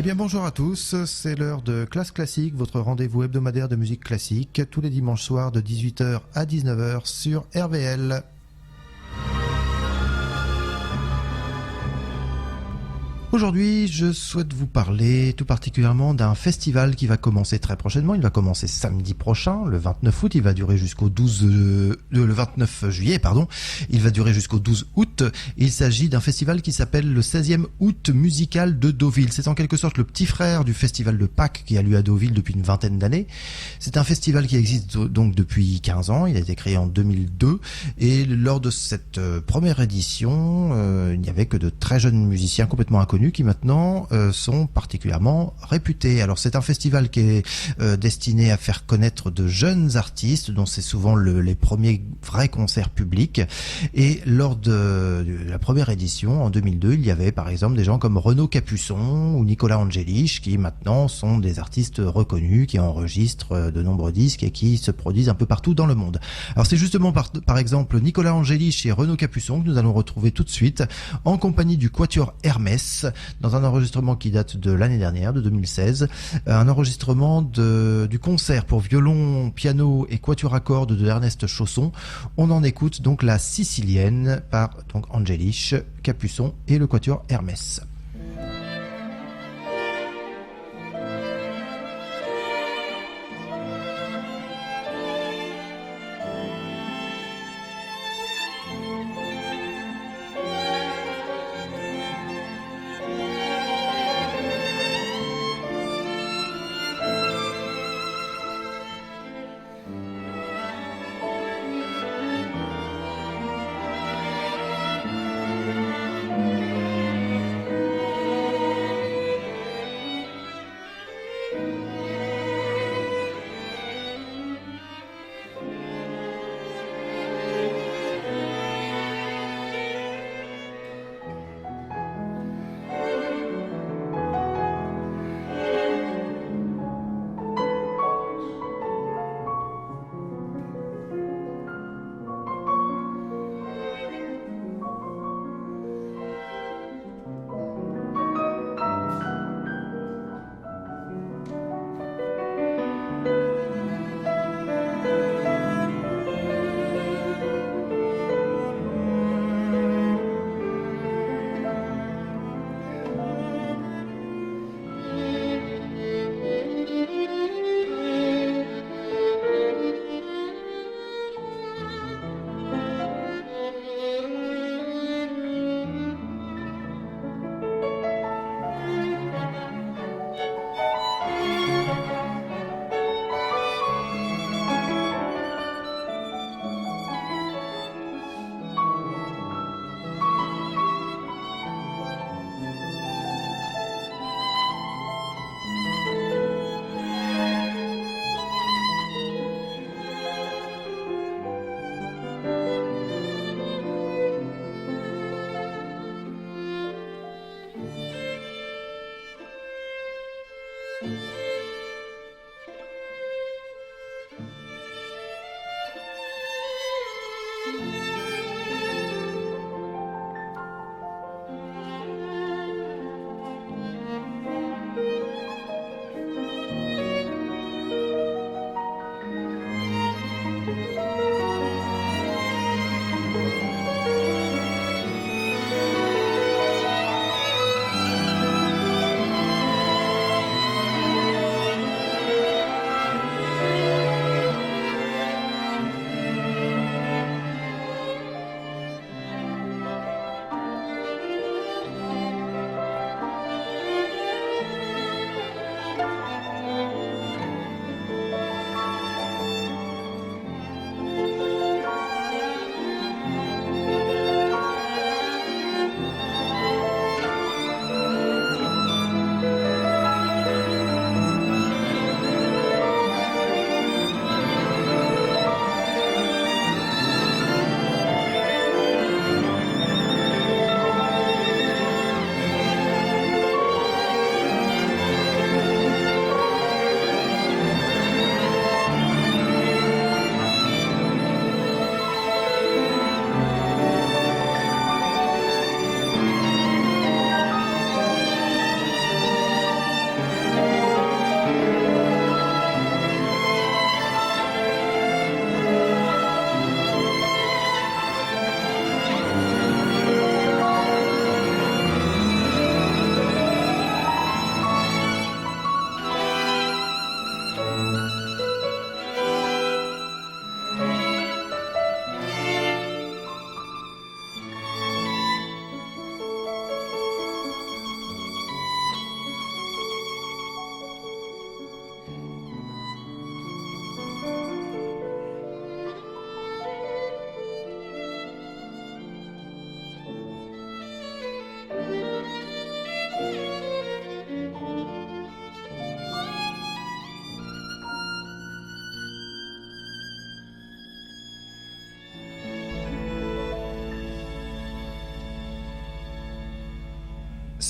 bien bonjour à tous, c'est l'heure de Classe Classique, votre rendez-vous hebdomadaire de musique classique, tous les dimanches soirs de 18h à 19h sur RVL. Aujourd'hui, je souhaite vous parler tout particulièrement d'un festival qui va commencer très prochainement. Il va commencer samedi prochain, le 29 août. Il va durer jusqu'au le 29 juillet, pardon. Il va durer jusqu'au 12 août. Il s'agit d'un festival qui s'appelle le 16e août musical de Deauville. C'est en quelque sorte le petit frère du festival de Pâques qui a lieu à Deauville depuis une vingtaine d'années. C'est un festival qui existe donc depuis 15 ans. Il a été créé en 2002. Et lors de cette première édition, il n'y avait que de très jeunes musiciens complètement inconnus qui maintenant sont particulièrement réputés. Alors c'est un festival qui est destiné à faire connaître de jeunes artistes dont c'est souvent les premiers vrais concerts publics. Et lors de la première édition en 2002, il y avait par exemple des gens comme Renaud Capuçon ou Nicolas Angelich qui maintenant sont des artistes reconnus, qui enregistrent de nombreux disques et qui se produisent un peu partout dans le monde. Alors c'est justement par exemple Nicolas Angelich et Renaud Capuçon que nous allons retrouver tout de suite en compagnie du Quatuor Hermès dans un enregistrement qui date de l'année dernière, de 2016, un enregistrement du concert pour violon, piano et quatuor à cordes de Ernest Chausson. On en écoute donc la Sicilienne par donc Angelich, Capuçon et le Quatuor Hermès.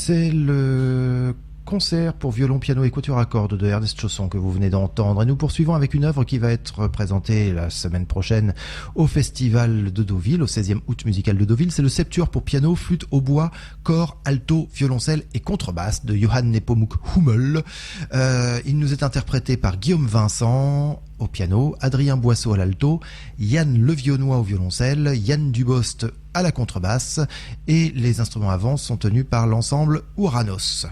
C'est le concert pour violon, piano et quatuor à cordes de Ernest Chausson que vous venez d'entendre. Et nous poursuivons avec une œuvre qui va être présentée la semaine prochaine au Festival de Deauville, au 16e août musical de Deauville. C'est le Septuor pour piano, flûte, hautbois, cor, alto, violoncelle et contrebasse de Johann Nepomuk Hummel. Il nous est interprété par Guillaume Vincent au piano, Adrien Boisseau à l'alto, Yann Levionnois au violoncelle, Yann Dubost à la contrebasse et les instruments à vent sont tenus par l'ensemble Ouranos.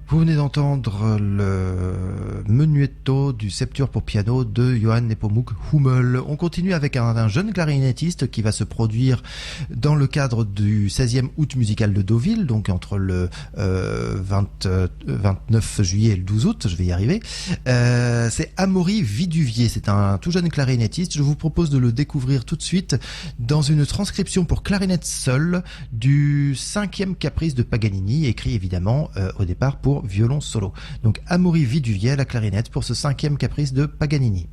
Vous venez d'entendre le menuetto du Septuor pour piano de Johann Nepomuk Hummel. On continue avec un jeune clarinettiste qui va se produire dans le cadre du 16e août musical de Deauville, donc entre le 29 juillet et le 12 août, je vais y arriver. C'est Amaury Viduvier, c'est un tout jeune clarinettiste. Je vous propose de le découvrir tout de suite dans une transcription pour clarinette seule du 5e caprice de Paganini, écrit évidemment au départ pour violon solo. Donc Amaury Viduvier à la clarinette pour ce 5e caprice de Paganini.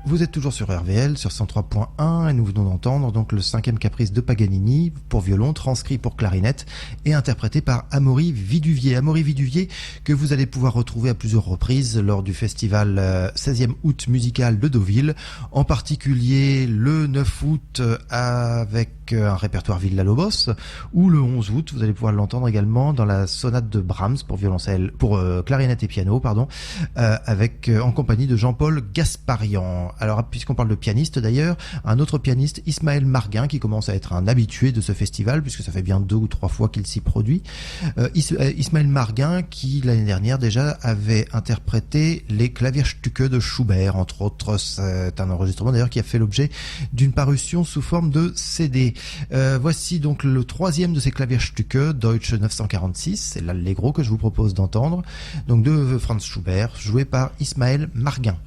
Vous êtes toujours sur RVL, sur 103.1, et nous venons d'entendre donc le 5e caprice de Paganini pour violon, transcrit pour clarinette et interprété par Amaury Viduvier. Amaury Viduvier que vous allez pouvoir retrouver à plusieurs reprises lors du festival 16e août musical de Deauville, en particulier le 9 août avec un répertoire Villa-Lobos, ou le 11 août, vous allez pouvoir l'entendre également dans la sonate de Brahms pour violoncelle, pour clarinette et piano, pardon, en compagnie de Jean-Paul Gasparian. Alors, puisqu'on parle de pianiste d'ailleurs, un autre pianiste, Ismaël Marguin, qui commence à être un habitué de ce festival, puisque ça fait bien 2 ou 3 fois qu'il s'y produit. Ismaël Marguin, qui l'année dernière déjà avait interprété les Klavierstücke de Schubert, entre autres. C'est un enregistrement d'ailleurs qui a fait l'objet d'une parution sous forme de CD. Voici donc le 3e de ces Klavierstücke, Deutsche 946, c'est l'allegro que je vous propose d'entendre, donc de Franz Schubert, joué par Ismaël Marguin.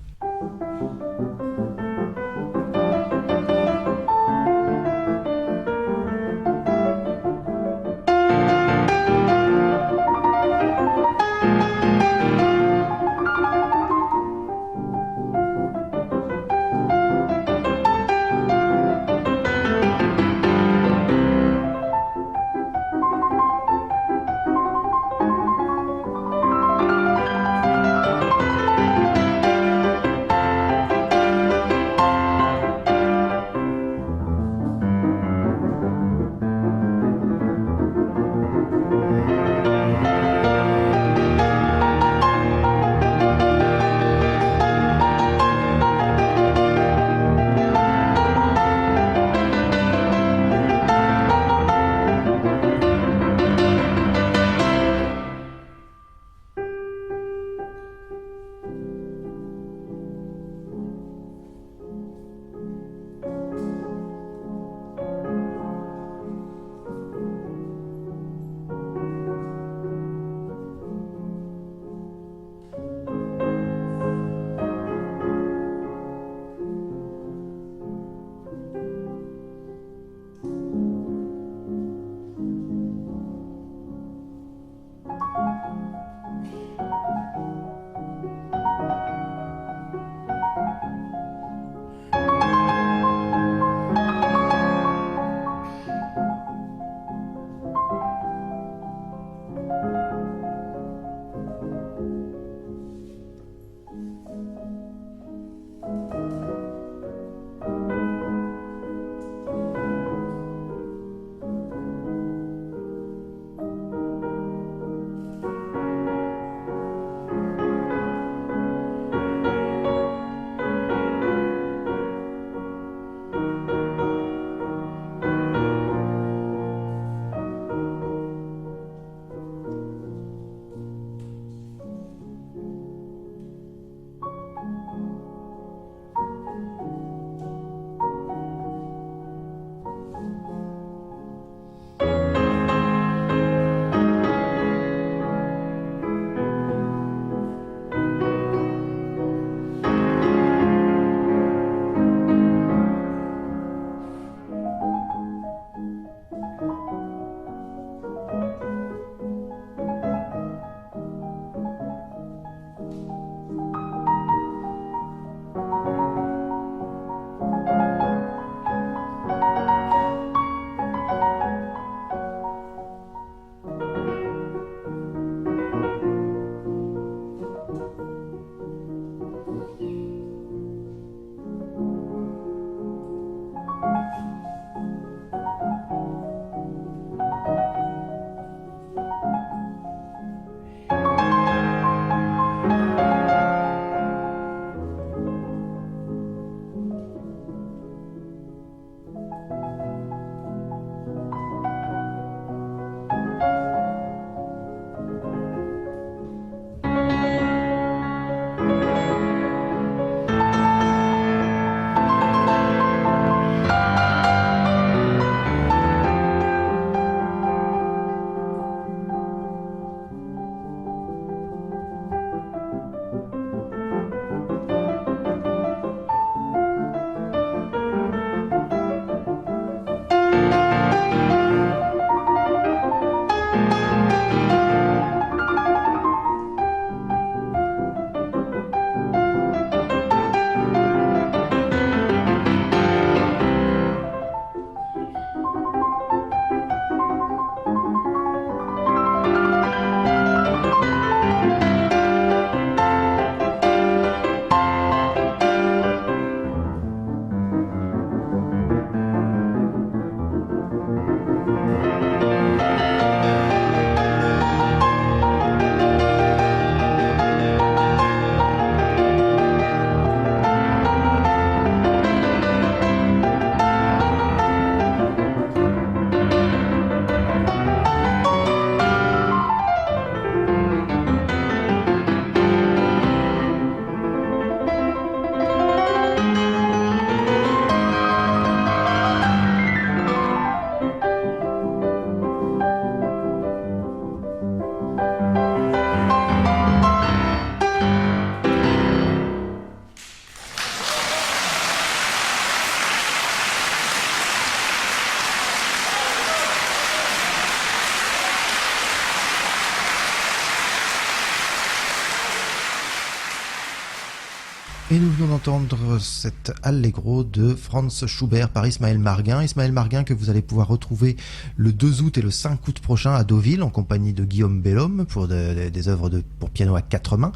Et nous venons d'entendre cet Allegro de Franz Schubert par Ismaël Marguin. Ismaël Marguin que vous allez pouvoir retrouver le 2 août et le 5 août prochain à Deauville en compagnie de Guillaume Bellhomme pour des œuvres pour piano à 4 mains.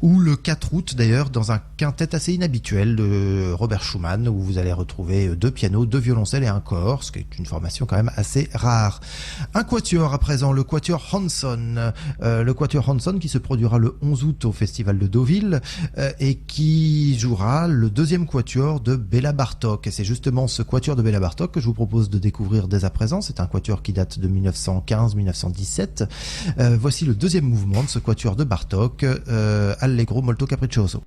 Ou le 4 août d'ailleurs dans un quintet assez inhabituel de Robert Schumann où vous allez retrouver 2 pianos, 2 violoncelles et un cor, ce qui est une formation quand même assez rare. Un quatuor à présent, le quatuor Hanson. Le quatuor Hanson qui se produira le 11 août au Festival de Deauville et qui jouera le 2e quatuor de Béla Bartók. Et c'est justement ce quatuor de Béla Bartók que je vous propose de découvrir dès à présent. C'est un quatuor qui date de 1915-1917. Voici le 2e mouvement de ce quatuor de Bartók, Allegro molto capriccioso.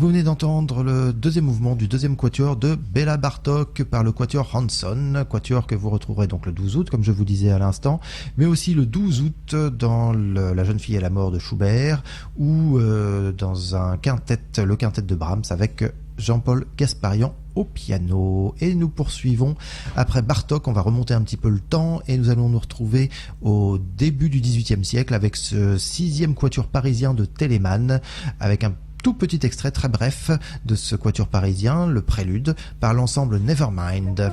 Vous venez d'entendre le deuxième mouvement du deuxième quatuor de Béla Bartók par le quatuor Hanson, quatuor que vous retrouverez donc le 12 août, comme je vous disais à l'instant, mais aussi le 12 août dans La jeune fille et la mort de Schubert, ou dans un quintet, le quintet de Brahms avec Jean-Paul Gasparian au piano. Et nous poursuivons après Bartók, on va remonter un petit peu le temps et nous allons nous retrouver au début du XVIIIe siècle avec ce sixième quatuor parisien de Telemann, avec un tout petit extrait très bref de ce quatuor parisien, le prélude, par l'ensemble Nevermind.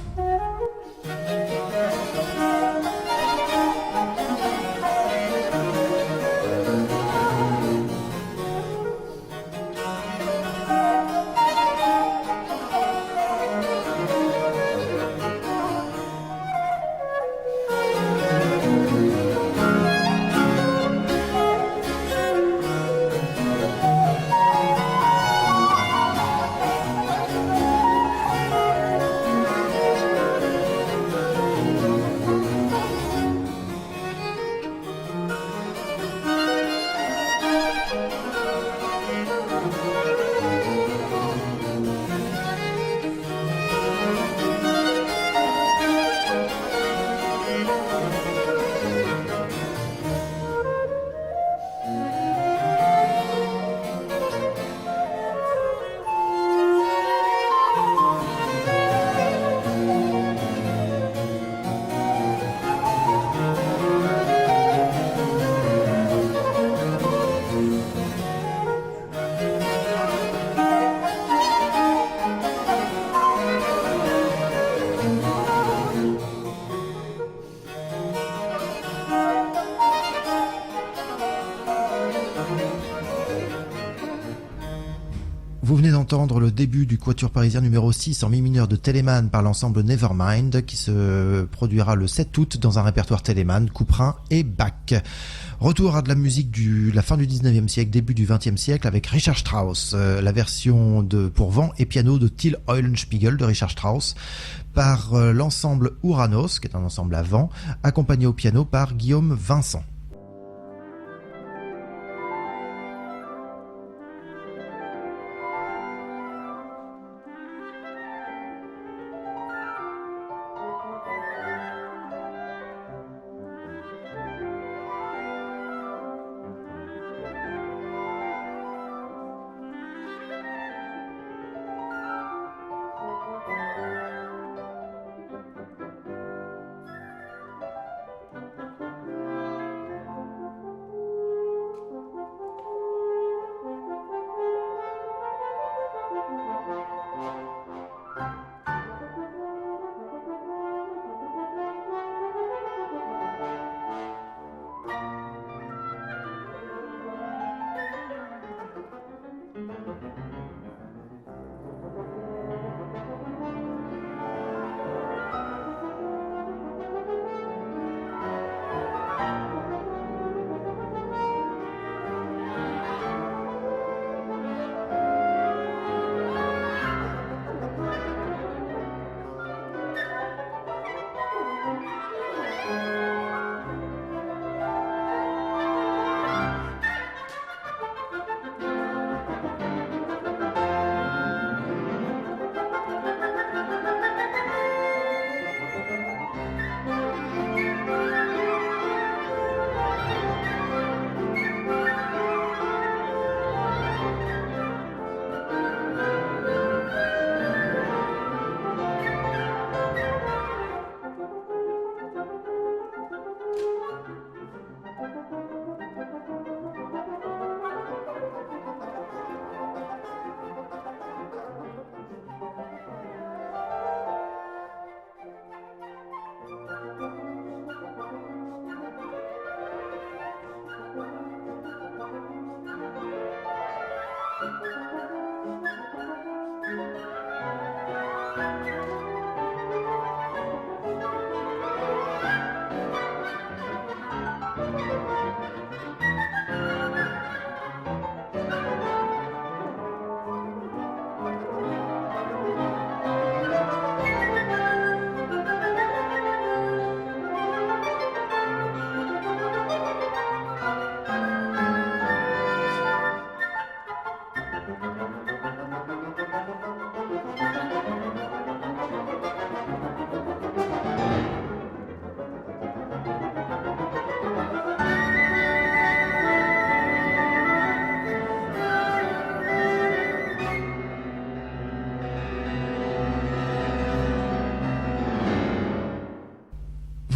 Vous venez d'entendre le début du quatuor parisien numéro 6 en mi mineur de Telemann par l'ensemble Nevermind qui se produira le 7 août dans un répertoire Telemann, Couperin et Bach. Retour à de la musique de la fin du 19e siècle, début du 20e siècle avec Richard Strauss, la version pour vent et piano de Till Eulenspiegel de Richard Strauss par l'ensemble Uranos, qui est un ensemble à vent, accompagné au piano par Guillaume Vincent.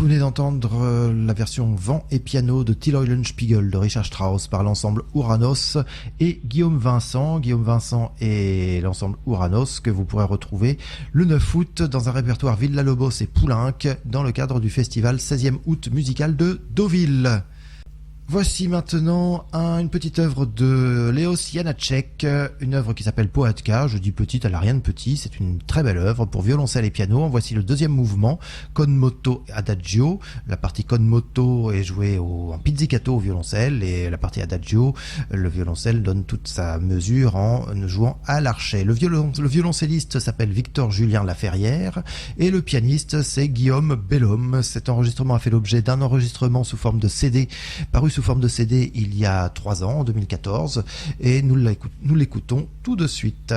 Vous venez d'entendre la version vent et piano de Till Eulenspiegel de Richard Strauss par l'ensemble Ouranos et Guillaume Vincent. Guillaume Vincent et l'ensemble Ouranos que vous pourrez retrouver le 9 août dans un répertoire Villa-Lobos et Poulenc dans le cadre du festival 16e août musical de Deauville. Voici maintenant une petite œuvre de Leos Janáček, une œuvre qui s'appelle Poetka. Je dis petite, elle n'a rien de petit, c'est une très belle œuvre pour violoncelle et piano. En voici le deuxième mouvement, con moto adagio. La partie con moto est jouée en pizzicato au violoncelle et la partie adagio, le violoncelle donne toute sa mesure en jouant à l'archet. Le violoncelliste s'appelle Victor Julien Laferrière et le pianiste c'est Guillaume Bellhomme. Cet enregistrement a fait l'objet d'un enregistrement sous forme de CD paru sous forme de CD il y a 3 ans, en 2014, et nous l'écoutons tout de suite.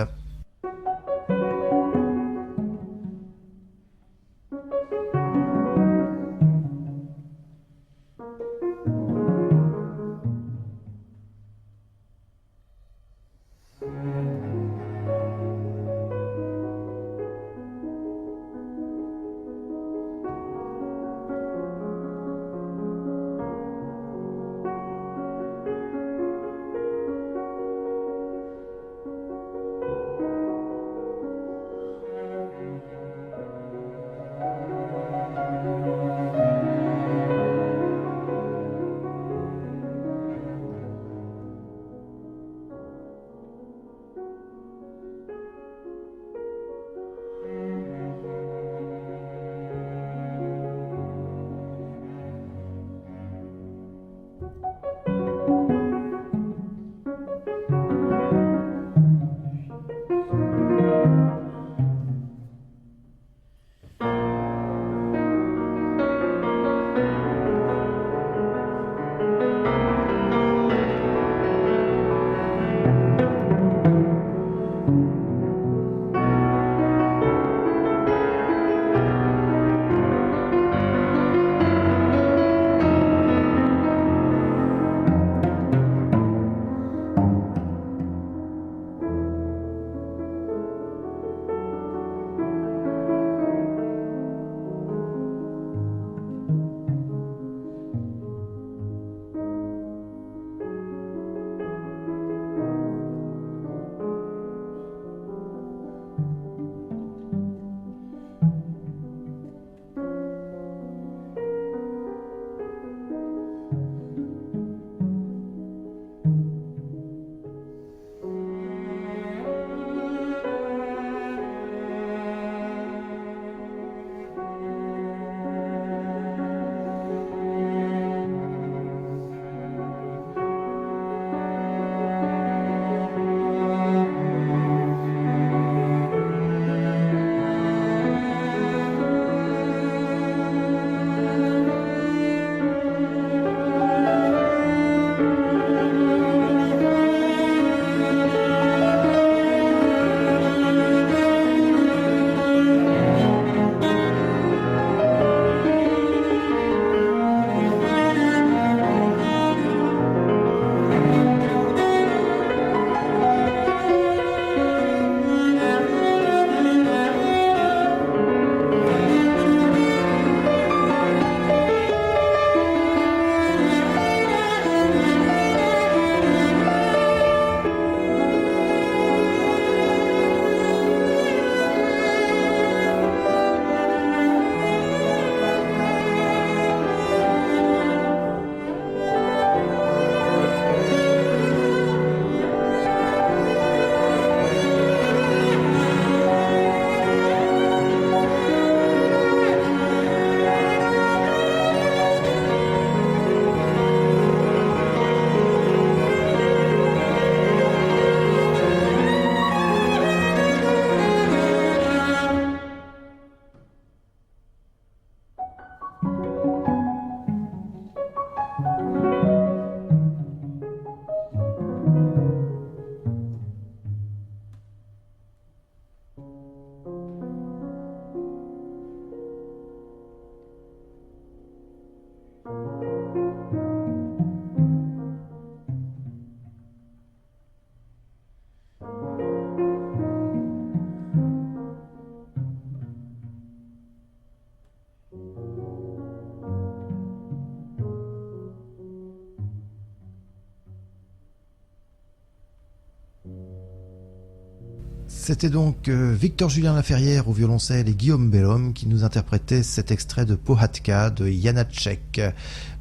C'était donc Victor Julien Laferrière au violoncelle et Guillaume Bellhomme qui nous interprétait cet extrait de Pohatka de Janacek.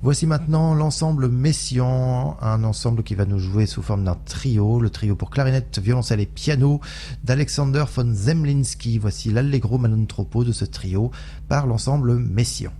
Voici maintenant l'ensemble Messiaen, un ensemble qui va nous jouer sous forme d'un trio, le trio pour clarinette, violoncelle et piano d'Alexander von Zemlinsky. Voici l'Allegro Malontropo de ce trio par l'ensemble Messiaen.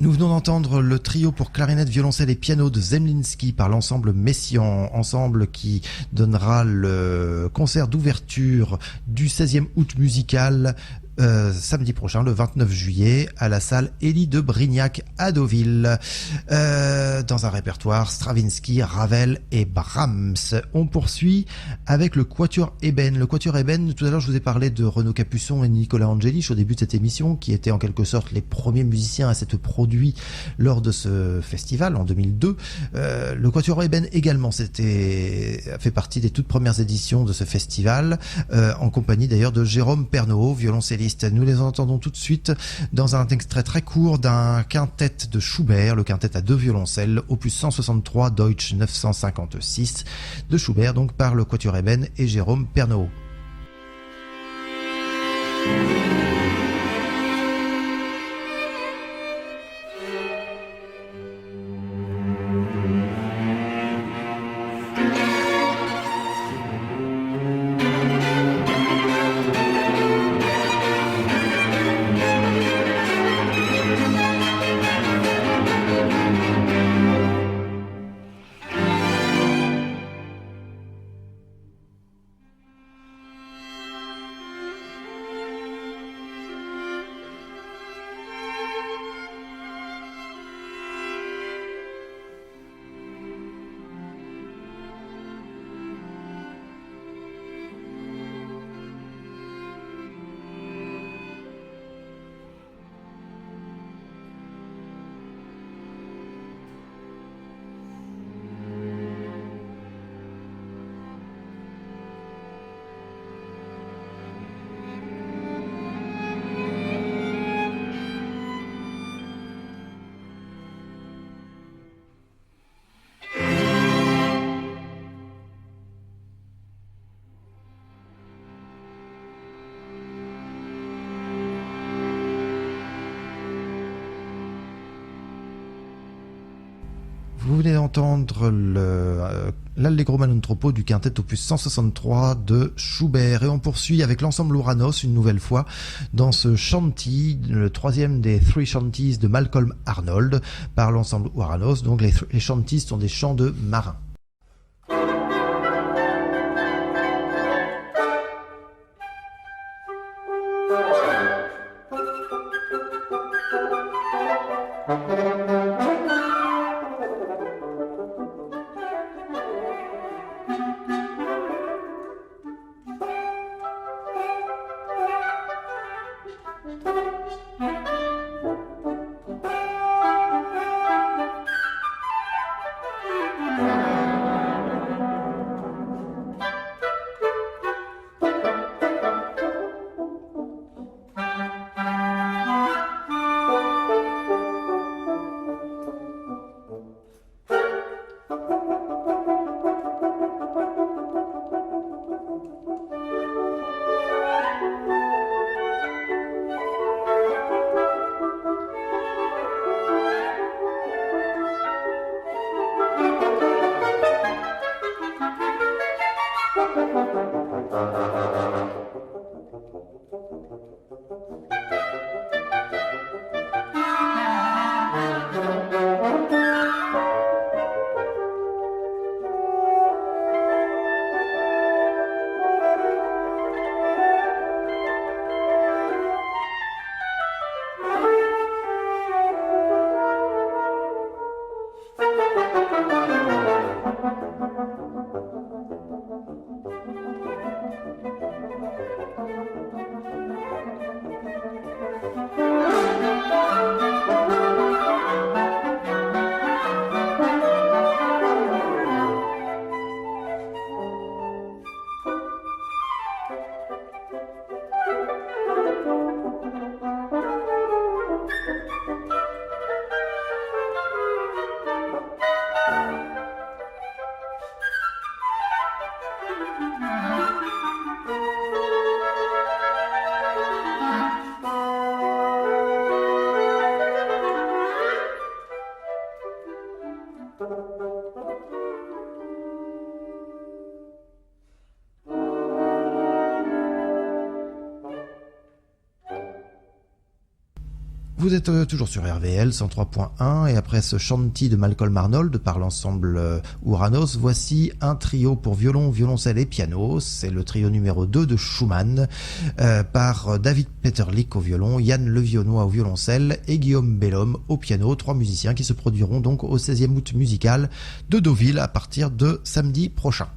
Nous venons d'entendre le trio pour clarinette, violoncelle et piano de Zemlinsky par l'ensemble Messiaen, ensemble qui donnera le concert d'ouverture du 16e août musical samedi prochain, le 29 juillet, à la salle Élie de Brignac à Deauville, dans un répertoire Stravinsky, Ravel et Brahms. On poursuit avec le Quatuor Eben. Le Quatuor Eben, tout à l'heure je vous ai parlé de Renaud Capuçon et Nicolas Angelich au début de cette émission, qui étaient en quelque sorte les premiers musiciens à s'être produits lors de ce festival en 2002. Le Quatuor Eben également fait partie des toutes premières éditions de ce festival, en compagnie d'ailleurs de Jérôme Pernaut, violoncelliste. Nous les entendons tout de suite dans un extrait très court d'un quintet de Schubert, le quintet à deux violoncelles, opus 163 Deutsch 956 de Schubert, donc par le Quatuor Eben et Jérôme Pernaut. Vous venez d'entendre l'Allegro non troppo du quintet opus 163 de Schubert. Et on poursuit avec l'ensemble Ouranos une nouvelle fois dans ce shanty, le troisième des Three Shanties de Malcolm Arnold par l'ensemble Ouranos. Donc les shanties sont des chants de marins. Vous êtes toujours sur RVL 103.1 et après ce shanty de Malcolm Arnold par l'ensemble Ouranos, voici un trio pour violon, violoncelle et piano. C'est le trio numéro 2 de Schumann par David Peterlich au violon, Yann Levionnois au violoncelle et Guillaume Bellhomme au piano. 3 musiciens qui se produiront donc au 16e août musical de Deauville à partir de samedi prochain.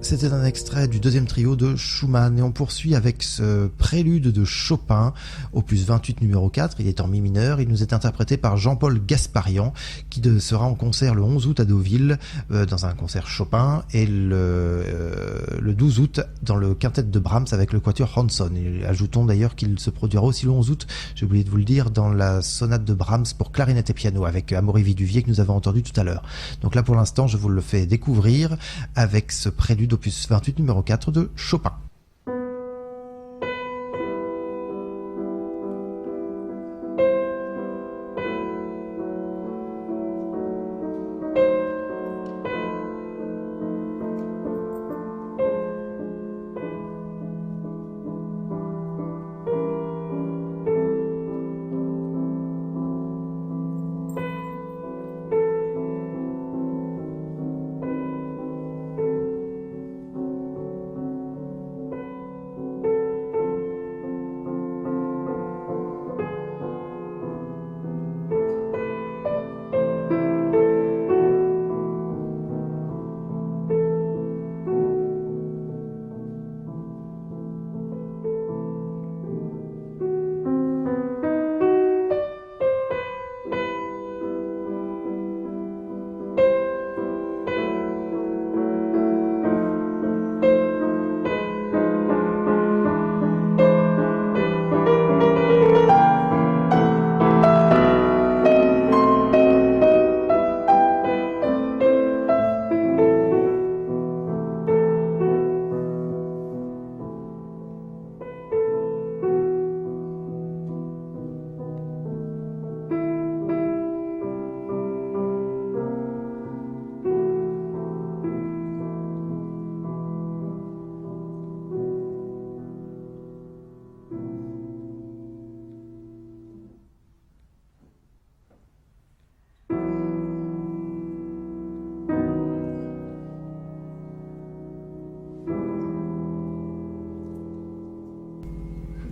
C'était un extrait du deuxième trio de Schumann et on poursuit avec ce prélude de Chopin, opus 28 numéro 4, il est en mi mineur, il nous est interprété par Jean-Paul Gasparian qui sera en concert le 11 août à Deauville dans un concert Chopin et le 12 août dans le quintet de Brahms avec le quatuor Hanson. Et ajoutons d'ailleurs qu'il se produira aussi le 11 août, j'ai oublié de vous le dire, dans la sonate de Brahms pour clarinette et piano avec Amaury Viduvier que nous avons entendu tout à l'heure. Donc là pour l'instant je vous le fais découvrir avec ce prélude opus 28 numéro 4 de Chopin.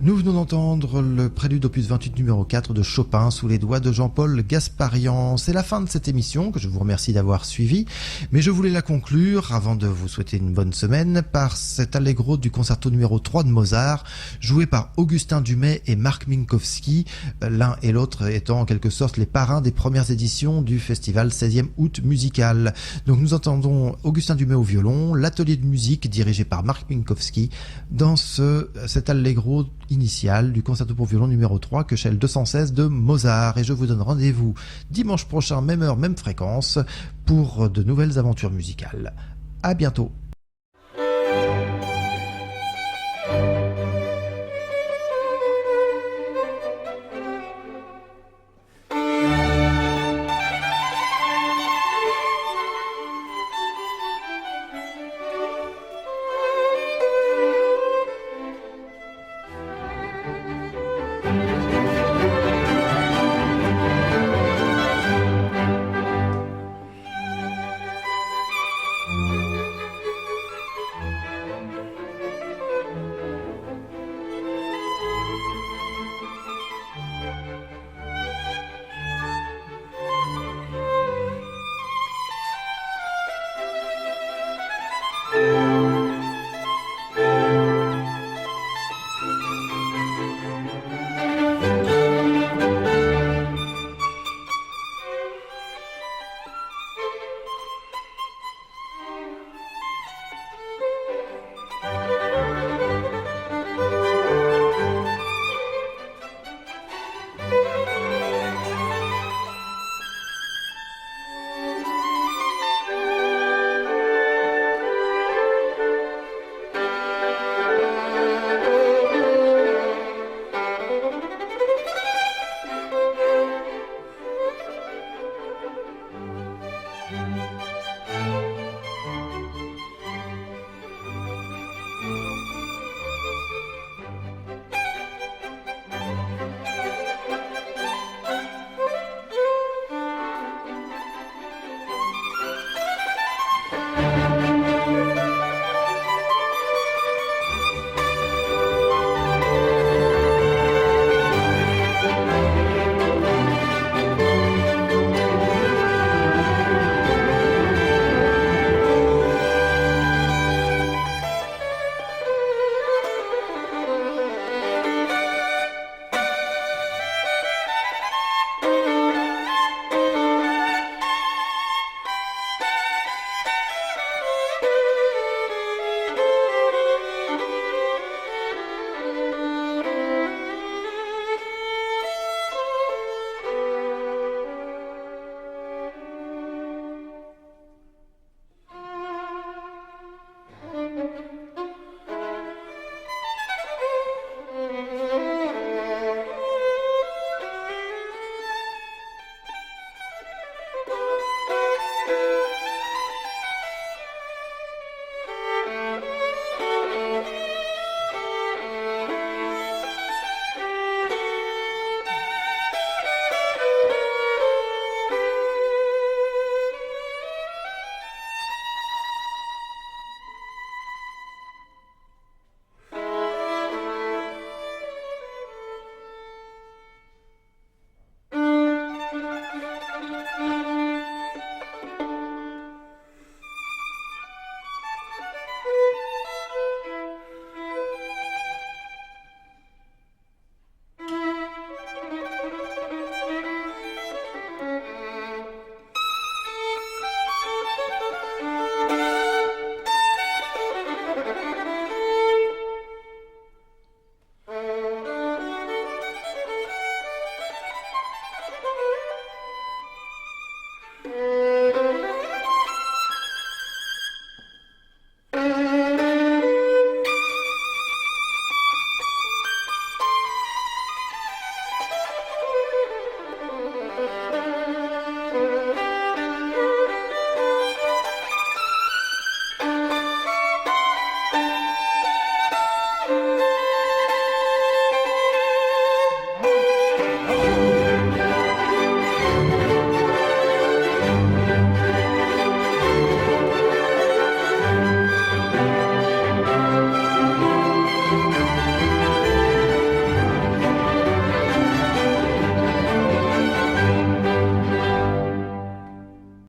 Nous venons d'entendre le prélude opus 28 numéro 4 de Chopin sous les doigts de Jean-Paul Gasparian. C'est la fin de cette émission que je vous remercie d'avoir suivie, mais je voulais la conclure avant de vous souhaiter une bonne semaine par cet allegro du concerto numéro 3 de Mozart, joué par Augustin Dumay et Marc Minkowski, l'un et l'autre étant en quelque sorte les parrains des premières éditions du festival 16e août musical. Donc nous entendons Augustin Dumay au violon, l'atelier de musique dirigé par Marc Minkowski dans cet allegro initial du concerto pour violon numéro 3 Köchel 216 de Mozart. Et je vous donne rendez-vous dimanche prochain, même heure, même fréquence, pour de nouvelles aventures musicales. À bientôt.